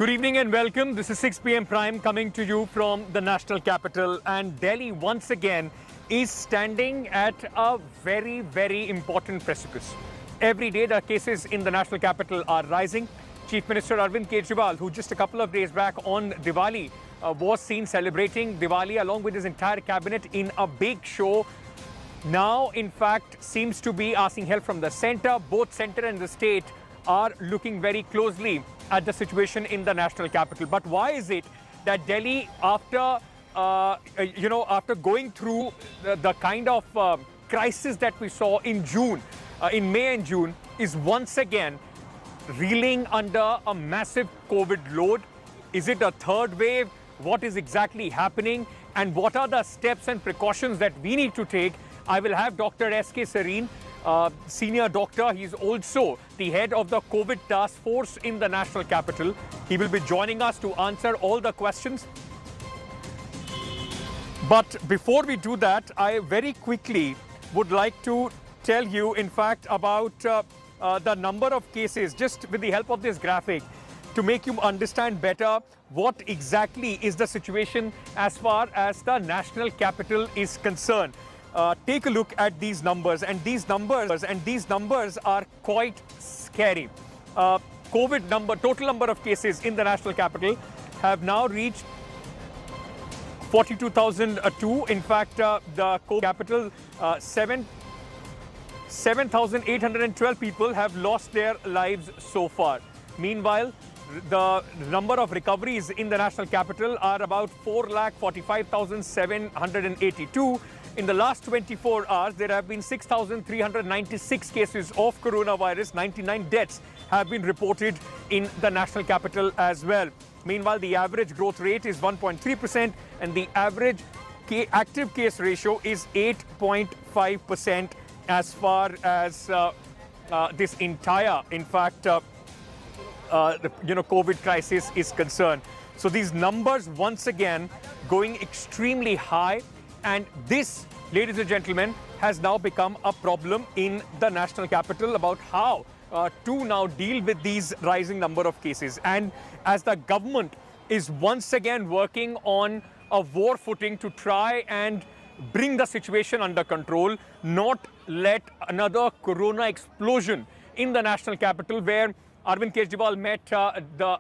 Good evening and welcome. This is 6 p.m. Prime coming to you from the national capital, and Delhi once again is standing at a very, very important precipice. Every day the cases in the national capital are rising. Chief Minister Arvind Kejriwal, who just a couple of days back on Diwali was seen celebrating Diwali along with his entire cabinet in a big show, now in fact seems to be asking help from the centre. Both centre and the state are looking very closely at the situation in the national capital. But why is it that Delhi, after after going through the kind of crisis that we saw in June, in May and June, is once again reeling under a massive COVID load? Is it a third wave? What is exactly happening? And what are the steps and precautions that we need to take? I will have Dr. S.K. Sareen, senior doctor. He's also the head of the COVID task force in the national capital. He will be joining us to answer all the questions. But before we do that, I very quickly would like to tell you, in fact, about the number of cases, just with the help of this graphic, to make you understand better what exactly is the situation as far as the national capital is concerned. Take a look at these numbers, and these numbers are quite scary. Total number of cases in the national capital have now reached 42,002. In fact, the capital, 7,812 people have lost their lives so far. Meanwhile, the number of recoveries in the national capital are about 4,45,782. In the last 24 hours, there have been 6,396 cases of coronavirus. 99 deaths have been reported in the national capital as well. Meanwhile, the average growth rate is 1.3% and the average active case ratio is 8.5% as far as this entire, in fact, COVID crisis is concerned. So these numbers once again going extremely high. And this, ladies and gentlemen, has now become a problem in the national capital about how to now deal with these rising number of cases. And as the government is once again working on a war footing to try and bring the situation under control, not let another corona explosion in the national capital, where Arvind Kejriwal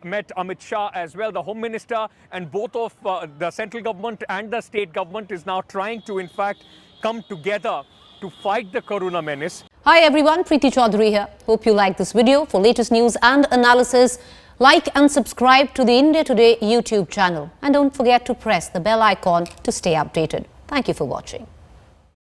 met Amit Shah as well, the Home Minister, and both of the central government and the state government is now trying to, in fact, come together to fight the corona menace. Hi everyone, Preeti Chaudhary here. Hope you like this video. For latest news and analysis, like and subscribe to the India Today YouTube channel. And don't forget to press the bell icon to stay updated. Thank you for watching.